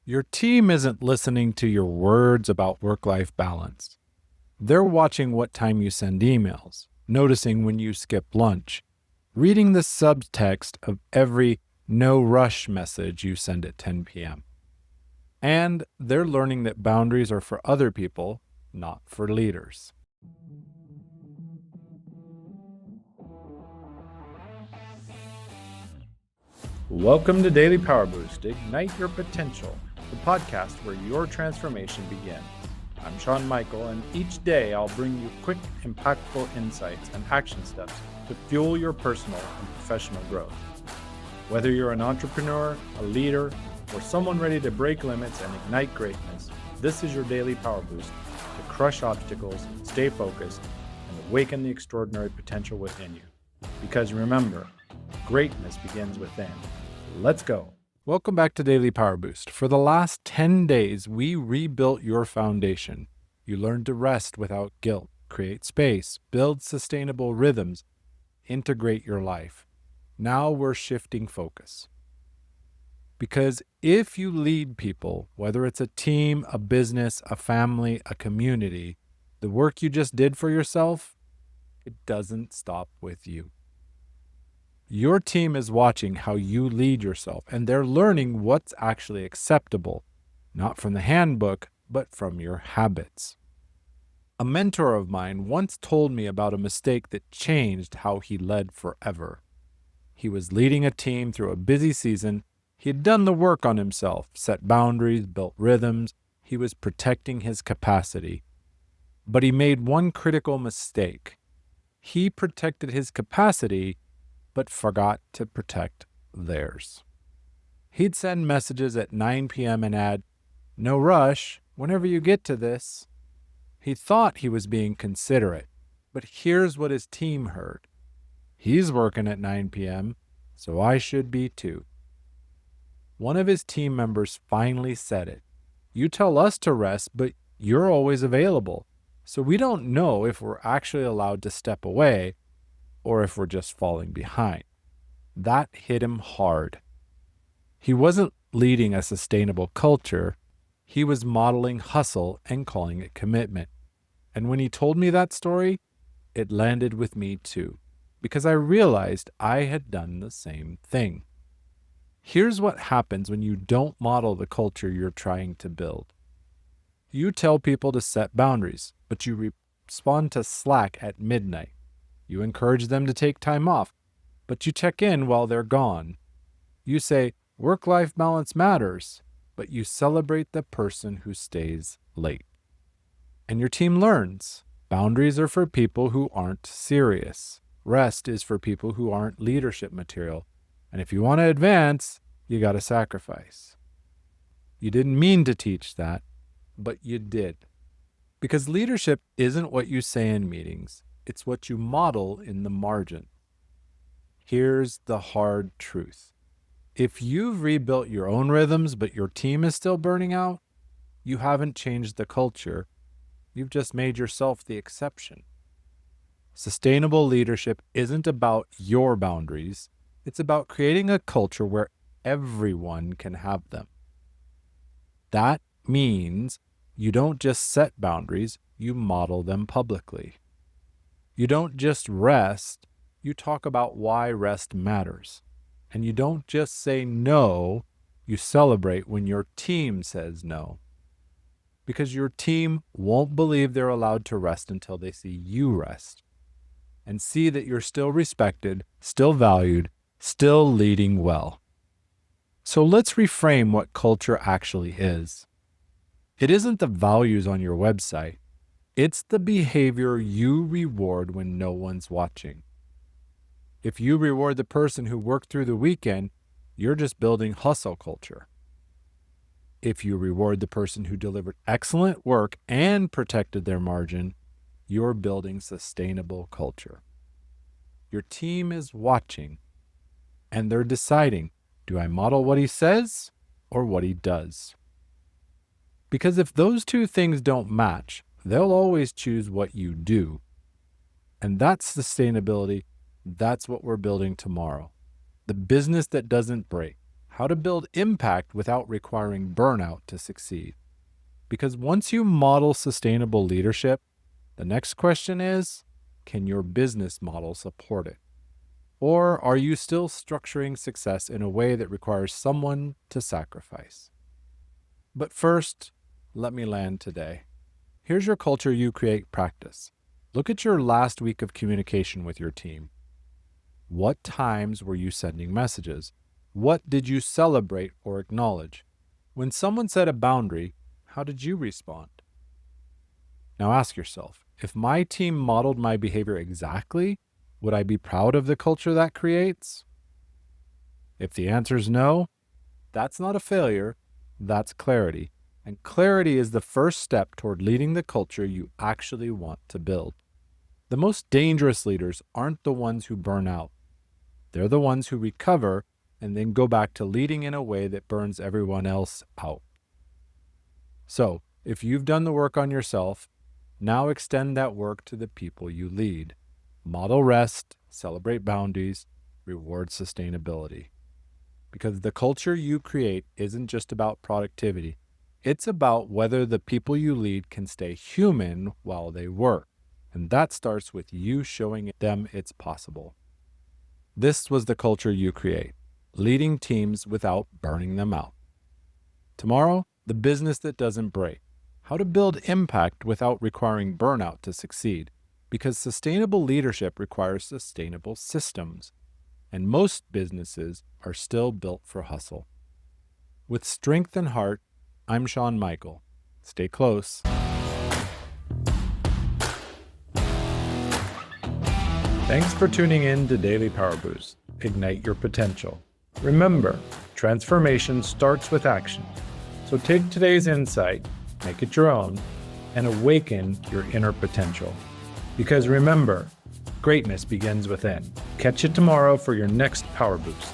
Your team isn't listening to your words about work-life balance. They're watching what time you send emails, noticing when you skip lunch, reading the subtext of every no rush message you send at 10 p.m. And they're learning that boundaries are for other people, not for leaders. Welcome to Daily Power Boost, Ignite Your Potential, the podcast where your transformation begins. I'm Sean Michael, and each day I'll bring you quick, impactful insights and action steps to fuel your personal and professional growth. Whether you're an entrepreneur, a leader, or someone ready to break limits and ignite greatness, this is your Daily Power Boost to crush obstacles, stay focused, and awaken the extraordinary potential within you. Because remember, greatness begins within. Let's go. Welcome back to Daily Power Boost. For the last 10 days, we rebuilt your foundation. You learned to rest without guilt, create space, build sustainable rhythms, integrate your life. Now we're shifting focus. Because if you lead people, whether it's a team, a business, a family, a community, the work you just did for yourself, it doesn't stop with you. Your team is watching how you lead yourself, and they're learning what's actually acceptable, not from the handbook, but from your habits. A mentor of mine once told me about a mistake that changed how he led forever. He was leading a team through a busy season. He had done the work on himself, set boundaries, built rhythms. He was protecting his capacity. But he made one critical mistake. He protected his capacity, but forgot to protect theirs. He'd send messages at 9 p.m. and add, "No rush, whenever you get to this." He thought he was being considerate, but here's what his team heard. "He's working at 9 p.m., so I should be too." One of his team members finally said it. "You tell us to rest, but you're always available, so we don't know if we're actually allowed to step away or if we're just falling behind." That hit him hard. He wasn't leading a sustainable culture. He was modeling hustle and calling it commitment. And when he told me that story, it landed with me too, because I realized I had done the same thing. Here's what happens when you don't model the culture you're trying to build. You tell people to set boundaries, but you respond to Slack at midnight. You encourage them to take time off, but you check in while they're gone. You say, work-life balance matters, but you celebrate the person who stays late. And your team learns. Boundaries are for people who aren't serious. Rest is for people who aren't leadership material. And if you want to advance, you got to sacrifice. You didn't mean to teach that, but you did. Because leadership isn't what you say in meetings. It's what you model in the margin. Here's the hard truth. If you've rebuilt your own rhythms, but your team is still burning out, you haven't changed the culture. You've just made yourself the exception. Sustainable leadership isn't about your boundaries. It's about creating a culture where everyone can have them. That means you don't just set boundaries, you model them publicly. You don't just rest, you talk about why rest matters. And you don't just say no, you celebrate when your team says no. Because your team won't believe they're allowed to rest until they see you rest and see that you're still respected, still valued, still leading well. So let's reframe what culture actually is. It isn't the values on your website. It's the behavior you reward when no one's watching. If you reward the person who worked through the weekend, you're just building hustle culture. If you reward the person who delivered excellent work and protected their margin, you're building sustainable culture. Your team is watching, and they're deciding, do I model what he says or what he does? Because if those two things don't match, they'll always choose what you do. And that's sustainability. That's what we're building tomorrow. The business that doesn't break. how to build impact without requiring burnout to succeed. Because once you model sustainable leadership, the next question is, can your business model support it? Or are you still structuring success in a way that requires someone to sacrifice? But first, let me land today. Here's your culture you create practice. Look at your last week of communication with your team. What times were you sending messages? What did you celebrate or acknowledge? When someone set a boundary, how did you respond? Now ask yourself, if my team modeled my behavior exactly, would I be proud of the culture that creates? If the answer is no, that's not a failure, that's clarity. And clarity is the first step toward leading the culture you actually want to build. The most dangerous leaders aren't the ones who burn out. They're the ones who recover and then go back to leading in a way that burns everyone else out. So, if you've done the work on yourself, now extend that work to the people you lead. Model rest, celebrate boundaries, reward sustainability. Because the culture you create isn't just about productivity. It's about whether the people you lead can stay human while they work. And that starts with you showing them it's possible. This was the culture you create, leading teams without burning them out. Tomorrow, the business that doesn't break. How to build impact without requiring burnout to succeed. Because sustainable leadership requires sustainable systems. And most businesses are still built for hustle. With strength and heart, I'm Sean Michael. Stay close. Thanks for tuning in to Daily Power Boost. Ignite your potential. Remember, transformation starts with action. So take today's insight, make it your own, and awaken your inner potential. Because remember, greatness begins within. Catch you tomorrow for your next Power Boost.